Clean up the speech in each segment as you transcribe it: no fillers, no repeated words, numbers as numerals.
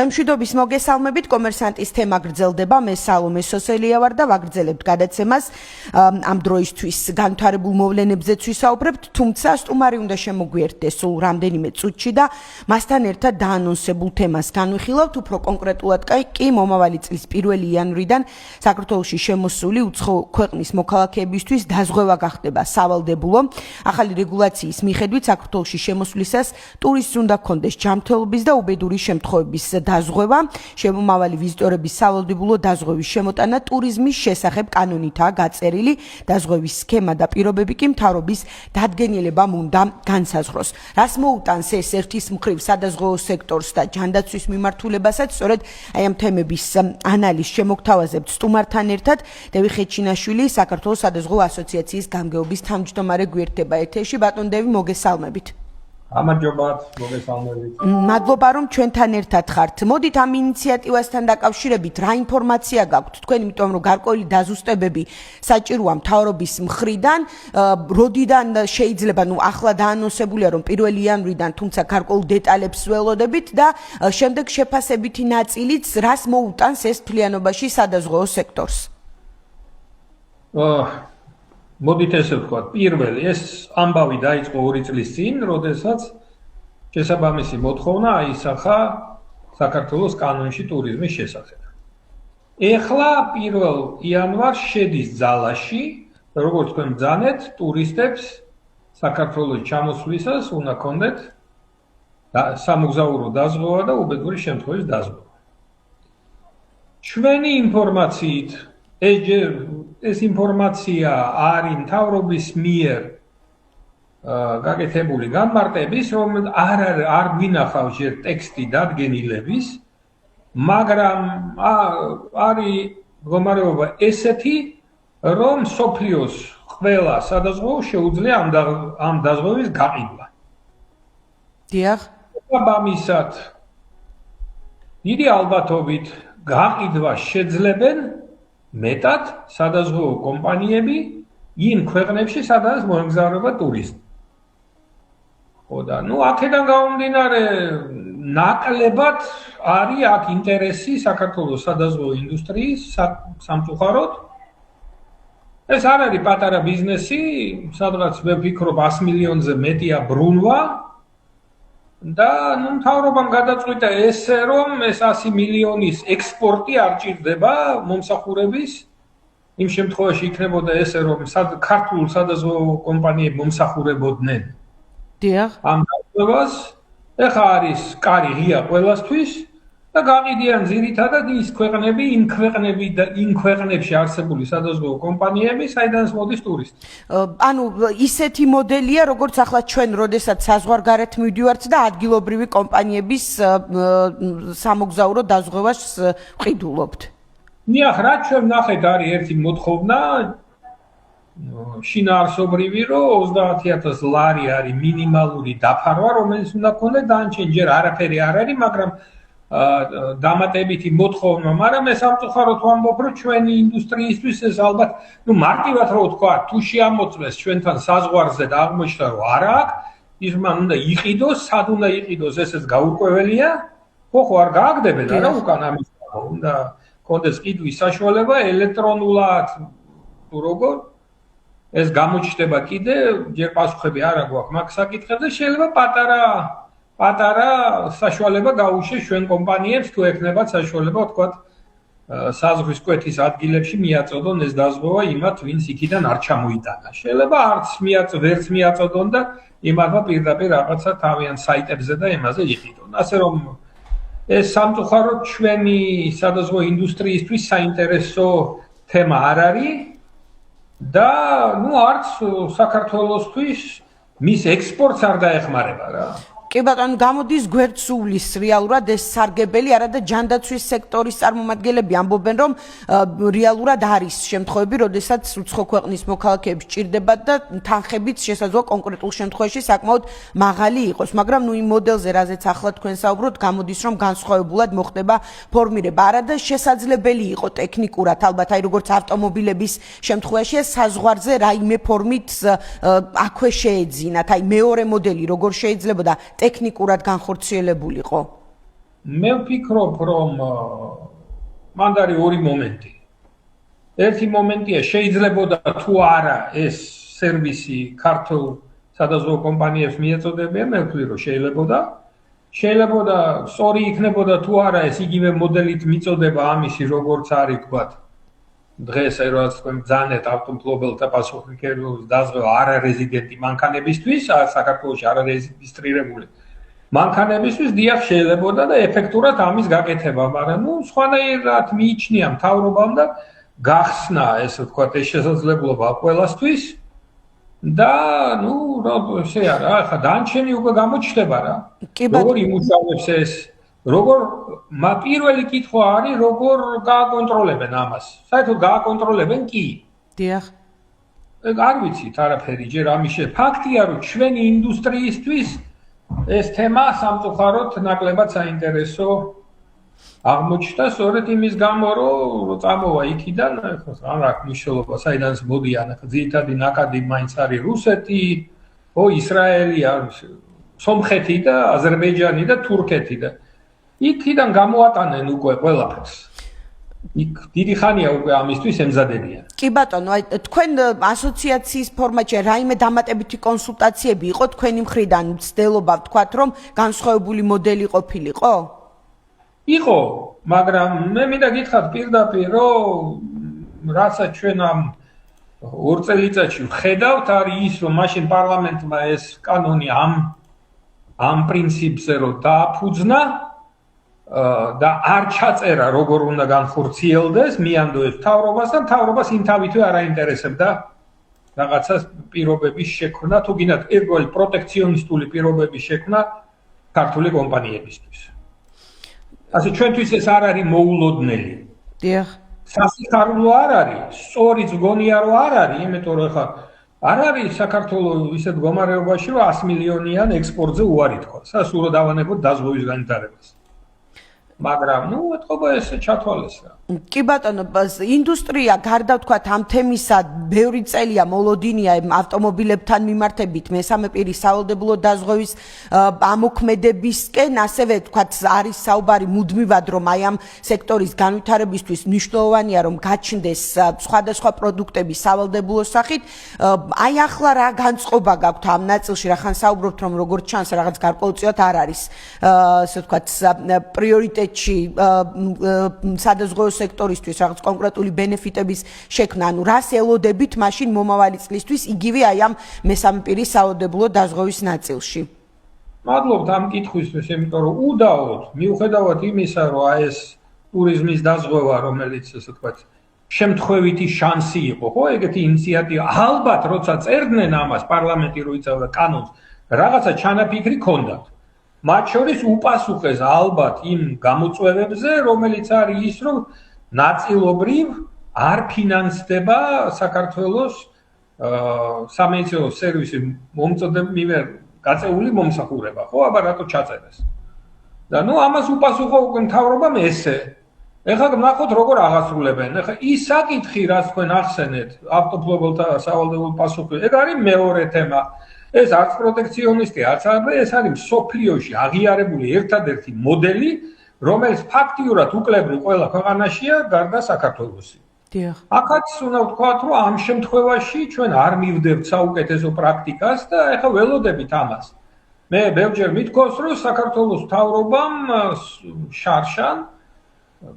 მშვიდობის მოგესალმებით, კომერსანტის თემა გრძელდება. მე სალომე სოსელია ვარ და ვაგრძელებთ გადაცემას ამ დროისთვის განვითარებულ მოვლენებზეც ვისაუბრებთ, თუმცა სტუმარი უნდა შემოგვიერთდეს სულ რამდენიმე წუთში და მასთან ერთად დაანონსებულ თემას განვიხილავთ, უფრო კონკრეტულად კი მომავალი წლის 1 იანვრიდან საქართველოში შემოსული უცხო ქვეყნის მოქალაქეებისთვის დაზღვევა გახდება სავალდებულო. ახალი რეგულაციის მიხედვით საქართველოში შემოსვლისას ტურისტს უნდა ჰქონდეს ჯანმრთელობის და უბედური შემთხვევების დაზღვევა, შემომავალი ვიზიტორების სავალდებულო დაზღვევის შემოტანა ტურიზმის შესახებ კანონითაა გაწერილი, დაზღვევის სქემა და პირობები კი მთავრობის დადგენილებამ უნდა განსაზღვროს. რას მოუტანს ეს ერთის მხრივ სადაზღვეო სექტორს და ჯანდაცვის მიმართულებასაც, სწორედ აი ამ თემების ანალიზს შემოგთავაზებთ სტუმართან ერთად. დევი ხეჩინაშვილი, საქართველოს სადაზღვეო ასოციაციის გამგეობის თავმჯდომარე გვერდება ეთერში. ბატონ დევი, მოგესალმებით. ამაჯობათ, მოგესალმებით. მადლობა რომ ჩვენთან ერთად ხართ. მოდით ამ ინიციატივასთან დაკავშირებით რა ინფორმაცია გაქვთ თქვენ, იმიტომ რომ გარკვეული დაზუსტებები საჭიროა მთავრობის მხრიდან, როდიდან შეიძლება, ახლა დაანონსებულია რომ 1 იანვრიდან, თუმცა გარკვეულ დეტალებს ველოდებით და შემდეგ შეფასებითი ნაწილიც რას მოუტანს ეს მთლიანობაში სადაზღვეო სექტორს. მოდით ესე ვთქვათ, პირველი ეს ამბავი დაიწყო 2 წლის წინ, როდესაც შესაბამისი მოთხოვნა აისახა საქართველოს კანონში ტურიზმის შესახებ. ეხლა 1 იანვარს შედის ძალაში, როგორც თქვენ ბრძანეთ, ტურისტებს საქართველოს ჩამოსვლისას უნდა ჰქონდეთ სამოგზაურო დაზღვევა და უბედური შემთხვევის დაზღვევა. ჩვენი ინფორმაციით ეს ინფორმაცია არის მთავრობის მიერ გაკეთებული განმარტების, რომ არ გვინახავს ჯერ ტექსტი დადგენილების, მაგრამ არის მდგომარეობა ესეთი, რომ სოფლიოს ყველა სადაზღვეო შეუძლია ამ დაზღვევის გაყიდვა. დიახ. ამისად დიდი ალბათობით გაყიდვა შეძლებენ მეტად სადაზღვეო კომპანიები იმ ქვეყნებში, სადაც მოემგზავრება ტურისტი. ხოდა, აქედან გამომდინარე, ნაკლებად არის აქ ინტერესი საქართველოს სადაზღვეო ინდუსტრიის სამწუხაროდ. ეს არ არის პატარა ბიზნესი, სადღაც მე ვფიქრობ 100 მილიონზე მეტია ბრუნვა და მთავრობამ გადაწყვიტა ესე, რომ ეს 100 მილიონის ექსპორტი არ ჭირდება მომსახურების, იმ შემთხვევაში იქნებოდა ესე, რომ ქართულ სადაზღვეო კომპანიები მომსახურებოდნენ. დიახ. ამ დაზღვევას ეხა არის კარი ღია ყველასთვის და გაყიდიან ძირითადად ის ქვეყნები, იმ ქვეყნებში არსებული სადაზღვეო კომპანიები, საიდანაც მოდის ტურისტი. ანუ ისეთი მოდელია, როგორც ახლა ჩვენ, როდესაც საზღვარგარეთ მივდივართ და ადგილობრივი კომპანიების სამოგზაურო დაზღვევას ვყიდულობთ. ნიახ, რაც ჩვენ ნახეთ, არის ერთი მოთხოვნა შინაარსობრივი, რომ 30,000 ლარი არის მინიმალური დაფარვა, რომელიც უნდა ჰქონდეს, დანარჩენ ჯერ არაფერი არ არის, მაგრამ დამატებითი მოთხოვნა, მაგრამ ეს სამწუხაროდ ვამბობ, რომ ჩვენი ინდუსტრიისთვის ეს ალბათ, მარტივად რო ვთქვა, თუ შეამოწმეს ჩვენთან საზღვარზე და აღმოჩნდა, რომ არა აქვს, ის მან უნდა იყიდოს, სად უნდა იყიდოს, ესეც გაურკვეველია. ხო, არ გააგდებენ რა უკან ამის, უნდა ჰქონდეს ყიდვის საშუალება ელექტრონულად თუ როგორ ეს გამოჩნდება კიდე, ჯერ პასუხები არ აქვს მაგ საკითხებზე, შეიძლება პატარა საშუალება გაუშვეს ჩვენ კომპანიებს, თუ ექნებათ საშუალება, ვთქვათ, საზღვის კვეთის ადგილებში მიაწოდონ ეს დაზღვევა იმათ, ვინც იქიდან არ ჩამოიტანა. შეიძლება ვერც მიაწოდონ და იმათმა პირდაპირ რაღაცა თავიანთ საიტებზე და იმაზე იყიდონ. ასე რომ ეს სამწუხაროდ ჩვენი სადაზღვეო ინდუსტრიისთვის საინტერესო თემა არ არის და არც საქართველოსთვის მის ექსპორტს არ დაეხმარება რა. კი ბატონო, გამოდის გვერდსულის რეალურად ეს სარგებელი არა და ჯანდაცვის სექტორის წარმომადგენლები ამბობენ, რომ რეალურად არის შემთხვევები, როდესაც უცხო ქვეყნის მოქალაქეებს ჭირდებათ და თანხებიც შესაძლოა კონკრეტულ შემთხვევაში საკმაოდ მაღალი იყოს, მაგრამ იმ მოდელზე, რაზეც ახლა თქვენ საუბრობთ, გამოდის, რომ განსხვავებულად მოხდება ფორმირება. არა და შესაძლებელი იყო ტექნიკურად, ალბათ, როგორც ავტომობილების შემთხვევაში, საზღვარზე რაიმე ფორმით აქვე შეეძინათ, მეორე მოდელი როგორ შეიძლებოდა ტექნიკურად განხორციელებულიყო? მე ვფიქრობ, რომ მან არის ორი მომენტი. ერთი მომენტია შეიძლებოდა თუ არა ეს სერვისი ქართულ სადაზღვევო კომპანიებს მიეწოდებიან, მე ვთვლი რომ შეიძლება სწორი იქნებოდა თუ არა ეს იგივე მოდელით მიწოდება ამისი როგორც არის თქვათ დღეს რაც თქვენ ბრძანეთ ავტომობილთა პასუხისმგებლობის დაზღვევა არარეზიდენტი მანქანებისთვის საქართველოში არარეგისტრირებული მანქანებისთვის დიახ შეიძლებოდა და ეფექტურად ამის გაკეთება, მაგრამ სხვანაირად მიიჩნია მთავრობამ და გახსნა ესე ვთქვათ ეს შესაძლებლობა ყველასთვის და ესე არა, ახლა დანარჩენი უკვე გამოჩნდება რა. როგორ იმუშავებს ეს როგორ პირველი კითხვა არის როგორ გააკონტროლებენ ამას. საერთოდ გააკონტროლებენ კი. დიახ. არ ვიცით არაფერი ჯერ ამის ფაქტია რომ ჩვენი ინდუსტრიისთვის ეს თემა სამწუხაროდ ნაკლებად საინტერესო აღმოჩნდა სწორედ იმის გამო რომ წამოვა იქიდან არ აქვს მნიშვნელობა საიდან მოდიან ახლა ძირითადი ნაკადი მაინც არის რუსეთი, ისრაელი, სომხეთი და აზერბაიჯანი და თურქეთი და იქიდან გამოატანენ უკვე ყველაფერს. იქ დიდი ხანია უკვე ამისთვის ემზადებიან. კი ბატონო, აი თქვენ ასოციაციის ფორმატში რაიმე დამატებითი კონსულტაციები იყო თქვენი მხრიდან მცდელობა ვთქვათ რომ განსხვავებული მოდელი ყოფილიყო? იყო, მაგრამ მე მინდა გითხრათ პირდაპირ რომ რასაც ჩვენ ამ 2 წელიწადში ვხედავთ არის ის რომ მაშინ პარლამენტმა ეს კანონი ამ პრინციპზე რომ დააფუძნა და არ ჩაწერა როგორ უნდა განხორციელდეს მიანდოეს მთავრობას და მთავრობას იმთავითვე არ აინტერესებდა რაღაცა პირობების შექმნა თუ გინდათ პირველი პროტექციონისტული პირობების შექმნა ქართული კომპანიებისთვის. ასე ჩვენთვის ეს არ არის მოულოდნელი. დიახ. სასიხარულო არ არის, სწორიც გონია რომ არ არის, იმიტომ რომ ხა არ არის საქართველოს ისეთ მდგომარეობაში რომ 100 მილიონიან ექსპორტზე უარი თქვა. სასურვო დავანებოთ დაზღვევის განვითარებას. მაგრამ ეთყობა ესე ჩათვალეს რა. კი ბატონო, ინდუსტრია გარდა ვთქვათ ამ თემისა ბევრი წელია მოლოდინია ავტომობილებთან მიმართებით მესამე პირის სავალდებულო დაზღვევის ამოქმედებისკენ, ასევე ვთქვათ არის საუბარი მუდმივად რომ აი ამ სექტორის განვითარებისთვის მნიშვნელოვანია რომ გაჩნდეს სხვადასხვა პროდუქტები სავალდებულო სახით. აი ახლა რა განწყობა გაქვთ ამ ნაწილში, რახან საუბრობთ რომ როგორც ჩანს რაღაც გარკვეულწილად არ არის ასე ვთქვათ პრიორიტეტში სადაზღვევო სექტორისთვის რაღაც კონკრეტული ბენეფიტების შექმნა, ანუ რას ელოდებით მაშინ მომავალი წლისთვის იგივე აი ამ მესამე პირის სავალდებულო დაზღვევის ნაწილში. მადლობთ ამ კითხვისთვის, იმიტომ რომ უდაოდ მიუხედავად იმისა, რომ აი ეს ტურიზმის დაზღვევა, რომელიც ასე ვთქვათ, შემთხვევითი შანსი იყო, ხო, ეგეთი ინიციატივა, ალბათ როცა წერდნენ ამას პარლამენტი რო იწევდა კანონს, რაღაცა ჩანაფიქრი ჰქონდათ. მათ შორის უპასუხეს ალბათ იმ გამოწვევებზე, რომელიც არის ის, რომ ნაწილობრივ არ ფინანსდება საქართველოს სამედიცინო სერვისი მომწოდებელი გაწეული მომსახურება, ხო, აბა რატო ჩაწერეს. და ამას უპასუხო უკვე მთავრობამ ესე. ეხლა ნახოთ როგორ აღასრულებენ. ეხლა ის საკითხი, რაც თქვენ ახსენეთ, ავტომობილთა სავალდებულო პასუხი, ეგ არის მეორე თემა. ეს არც პროტექციონისტი, არც ეს არის მსოფლიოში აღიარებული ერთადერთი მოდელი, რომელიც ფაქტიურად უკლებრივ ყველა ქვეყანაშია გარდა საქართველოსი. დიახ. აქაც უნდა ვთქვათ, რომ ამ შემთხვევაში ჩვენ არ მივდევთ საუკეთესო პრაქტიკას და ეხლა ველოდებით ამას. მე ბევრჯერ მithქოს, რომ საქართველოს მთავრობამ შარშან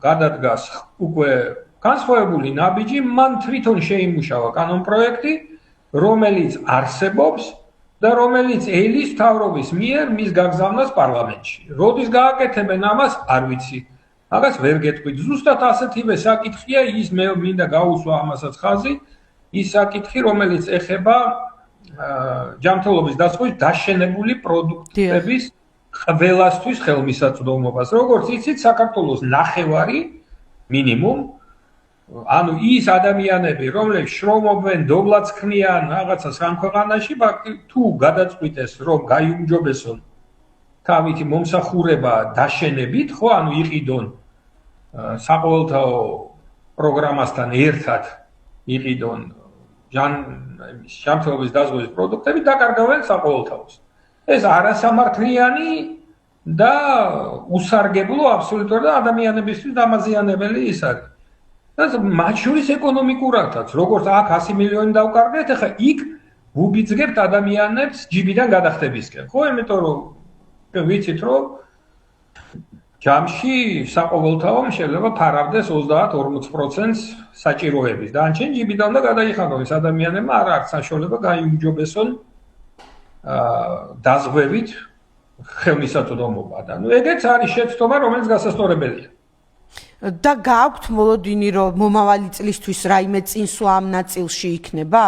გადადგას უკვე განსხვავებული ნაბიჯი, მან თვითონ შეიმუშავა კანონპროექტი, რომელიც არსებობს და რომელიც ელის მთავრობის მიერ მის გაგზავნას პარლამენტში. როდის გააკეთებენ ამას, არ ვიცი. მაგას ვერ გეტყვით. ზუსტად ასეთივე საკითხია ის, მე მინდა გაუსვა ამასაც ხაზი, ის საკითხი, რომელიც ეხება ჯანმრთელობის დაცვის დაშენებული პროდუქტების ყველასთვის ხელმისაწვდომობას. როგორც იცით, საქართველოს ნახევარი მინიმუმ ანუ ის ადამიანები, რომლებიც შრომობენ, დობლაც ქმნიან რაღაცა სამ ქვეყანაში, თუ გადაწყვიტეს, რომ გაიუმჯობესონ თავითი მომსახურება დაშენებით, ხო, ანუ იყიდონ საყოველთაო პროგრამასთან ერთად იყიდონ ჯანმრთელობის დაზღვევის პროდუქტები, დაკარგავენ საყოველთაოს. ეს არასამართლიანი და უსარგებლო აბსოლუტურად და ადამიანებისთვის დამაზიანებელი ის არის. და მათ შორის ეკონომიკურადაც, როგორც აქ 100 მილიონი დავკარგეთ, ახლა იქ ვუბიძგებთ ადამიანებს ჯიბიდან გადახდებისკენ. ხო, იმიტომ რომ ვიცით რომ ჯამში საყოველთაო შეიძლება ფარავდეს 30-40%-ს საჭიროების. დანარჩენ ჯიბიდან და გადაიხადონ ეს ადამიანებმა არ აქვს საშუალება გაიუმჯობესონ დაზღვევით ხელმისაწვდომობა და ეგეც არის შეცდომა, რომელიც გასასწორებელია. და გააქვთ მოლოდინი, რომ მომავალი წლისთვის რაიმე წინსვლა ამ ნაწილში იქნება?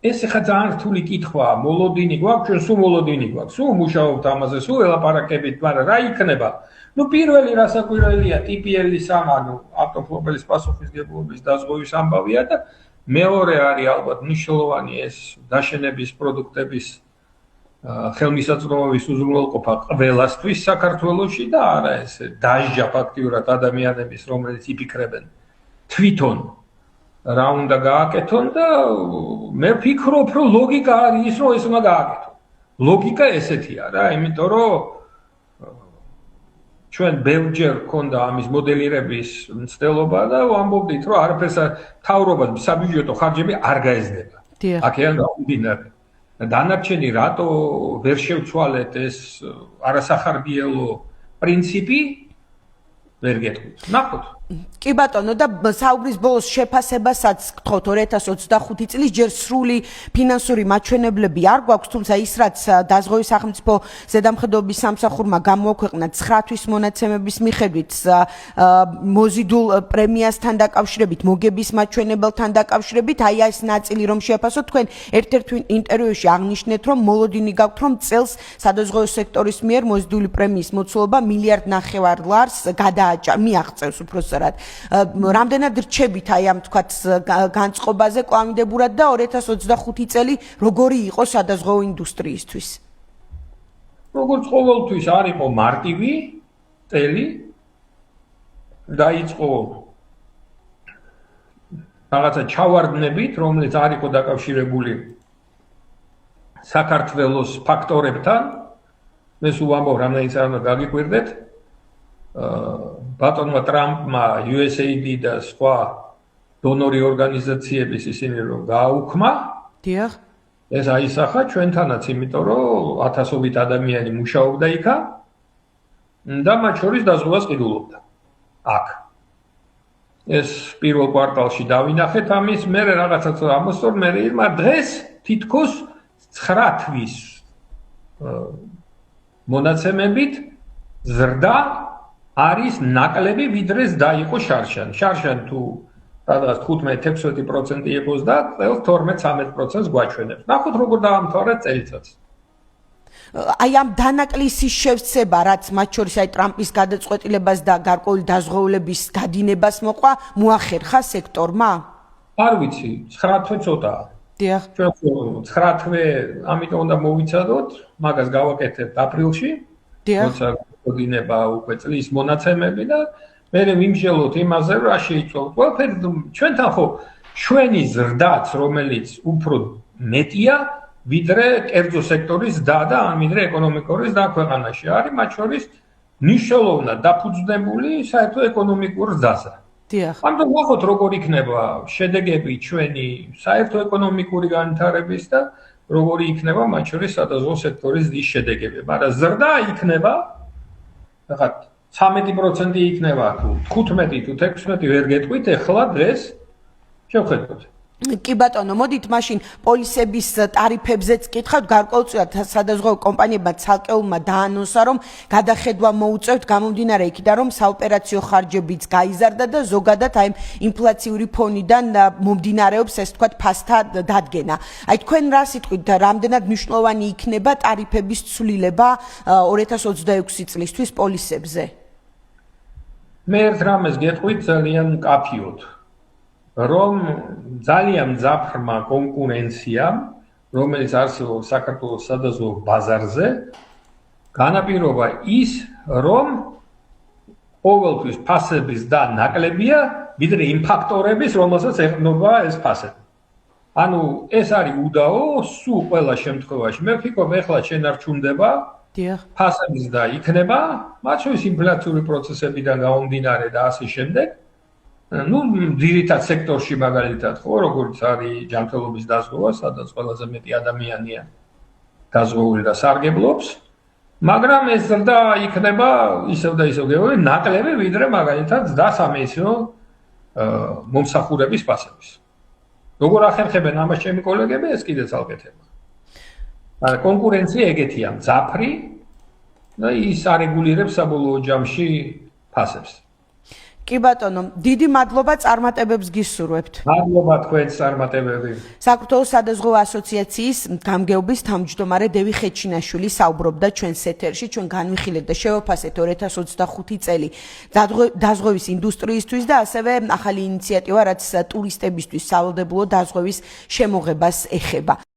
ეს ახლა ძალიან რთული კითხვაა. მოლოდინი გვაქვს, ჩვენ სულ მოლოდინი გვაქვს. სულ მუშაობთ ამაზე, სულ ელაპარაკებით, მაგრამ რა იქნება? პირველი რასაკვირველია TPL-ის ავტოფლობელის პასუხისმგებლობის დაზღვევის ამბავია და მეორე არის ალბათ მნიშვნელოვანი ეს დაშენების პროდუქტების ხელმისაწვდომობის უზრუნველყოფა ყველასთვის საქართველოში და არა ესე დაჟჯა ფაქტიურად ადამიანების, რომელიც იფიქრებენ თვითონ რა უნდა გააკეთონ და მე ვფიქრობ, რომ ლოგიკა არის ის, რომ ეს უნდა გააკეთონ. ლოგიკა ესეთია რა, იმიტომ რომ ჩვენ ბევრჯერ გქონდა ამის მოდელირების მცდელობა და ვამბობდით, რომ არაფერს მთავრობას საბიუჯეტო ხარჯები არ გაეძნება. აქედან გამომდინარე. დანარჩენი რატო ვერ შევცვალეთ ეს არასახარბიელო პრინციპი? ვერ გეტყვით. ნახოთ. კი ბატონო და საუბრის ბოლოს შეფასებასაც გთხოვთ 2025 წლის ჯერ სრული ფინანსური მაჩვენებლები არ გვაქვს, თუმცა ის რაც დაზღვევის სახელმწიფო ზედამხედველობის სამსახურმა გამოაქვეყნა 9 თვის მონაცემების მიხედვით მოზიდულ პრემიასთან დაკავშირებით, მოგების მაჩვენებელთან დაკავშირებით, აი ეს ნაწილი რომ შეაფასოთ, თქვენ ერთ-ერთ ინტერვიუში აღნიშნეთ, რომ მოლოდინი გაქვთ, რომ წელს სადაზღვევო სექტორის მიერ მოზიდული პრემიის მოცულობა $1.5 მილიარდ მიაღწევს უბრალოდ. რამდენად რჩებით აი ამ თქვათ განწყობაზე კვამდებურად და 2025 წელი როგორი იყო სადაზღვევო ინდუსტრიისთვის? როგორც ყოველთვის არ იყო მარტივი წელი. დაიწყო რაღაცა ჩავარდნებით, რომელიც არ იყო დაკავშირებული საქართველოს ფაქტორებთან. მე სულ ვამბობ, რამდენიც არ უნდა გაგიკვირდეთ. ბატონმა ტრამპმა USAID და სხვა დონორი ორგანიზაციების ისინი რომ გააუქმა. დიახ. ეს აისახა ჩვენთანაც, იმიტომ რომ ათასობით ადამიანი მუშაობდა იქა და მათ შორის დაზღვევას ყიდულობდა. აქ. ეს პირველ კვარტალში დავინახეთ ამის, მე რაღაცა ამოსწორ, მე დღეს თითქოს 9 თვის მონაცემებით ზრდა არის ნაკლები, ვიდრე დაიყო შარშან. შარშან თუ სადღაც 15-16% იყოს და წელს 12-13%-ს გვაჩვენებს. ნახოთ როგორ დაამთავრა წელიწადს. აი ამ დანაკლისის შევსება, რაც მათ შორის აი ტრამპის გადაწყვეტილებას და გარკვეული დაზღვეულების გადინებას მოყვა, მოახერხა სექტორმა? არ ვიცი, 9 თვე ცოტაა. დიახ. ჩვენ 9 თვე ამიტომ უნდა მოვიცადოთ, მაგას გავაკეთებთ აპრილში. დიახ. დინება უკვე წლის მონაცემები და მე ვიმსჯელოთ იმაზე, რა შეიცვალა. ყველაფერი ჩვენთან ხო ჩვენი ზრდაც, რომელიც უფრო მეტია, ვიდრე კერძო სექტორის და ვიდრე ეკონომიკური ზრდა ქვეყანაში არის, მათ შორის მნიშვნელოვნად დაფუძნებული საერთო ეკონომიკურ ზრდაზე. დიახ. ამიტომ ნახოთ როგორ იქნება შედეგები ჩვენი საერთო ეკონომიკური განვითარების და როგორი იქნება მათ შორის სადაზღვევო სექტორის ზრდის შედეგები. მაგრამ ზრდა იქნება ახლა 13% იქნება თუ 15 თუ 16 ვერ გეტყვით, ახლა დღეს შევხედოთ. კი ბატონო, მოდით მაშინ პოლისების ტარიფებზეც კითხავთ, გარკვეულწილად სადაზღვევო კომპანიებმა ცალკეულმა დაანონსა, რომ გადახედვა მოუწევთ გამომდინარე იქიდან, რომ საოპერაციო ხარჯებიც გაიზარდა და ზოგადად აი ინფლაციური ფონიდან მომდინარეობს ეს თქვათ ფასთა დადგენა. აი თქვენ რა სიტყვით, რამდენად მნიშვნელოვანი იქნება ტარიფების ცვლილება 2026 წლისთვის პოლისებზე? მე ერთ რამეს გეტყვით ძალიან მკაფიოდ. რომ ძალიან მძაფრმა კონკურენციამ, რომელიც არსებობს საქართველოს სადაზღვევო ბაზარზე, განაპირობა ის, რომ ყოველთვის ფასების და ნაკლებია, ვიდრე იმ ფაქტორების, რომელსაც ეყრდნობა ეს ფასები. ანუ ეს არის უდაო სულ ყველა შემთხვევაში. მე ვფიქრობ, ეხლა შენარჩუნდება დიახ. ფასების და იქნება, მათ შორის ინფლაციური პროცესებიდან გამომდინარე და ასე შემდეგ. Ну, ძირითად სექტორში მაგალითად ხო, როგორც არის ჯანმრთელობის დაზღვევა, სადაც ყველაზე მეტი ადამიანია დაზღვეული და სარგებლობს, მაგრამ ეს ზრდა იქნება ისევ და ისევ ნაკლები, ვიდრე მაგალითად და სამეცნიერო მომსახურების ფასების. როგორ ახერხებენ ამას ჩემი კოლეგები, ეს კიდე ცალკე თემა. მაგრამ კონკურენცია ეგეთია, მძაფრი და ის არეგულირებს საბოლოო ჯამში ფასებს. კი ბატონო, დიდი მადლობა წარმატებებს გისურვებთ. მადლობა თქვენს წარმატებები. საქართველოს სადაზღვევო ასოციაციის გამგეობის თავმჯდომარე დევი ხეჩინაშვილი საუბრობდა ჩვენს ეთერში, ჩვენ განვიხილეთ და შევაფასეთ 2025 წელი დაზღვევის ინდუსტრიისთვის და ასევე ახალი ინიციატივა, რაც ტურისტებისთვის სავალდებულო დაზღვევის შემოღებას ეხება.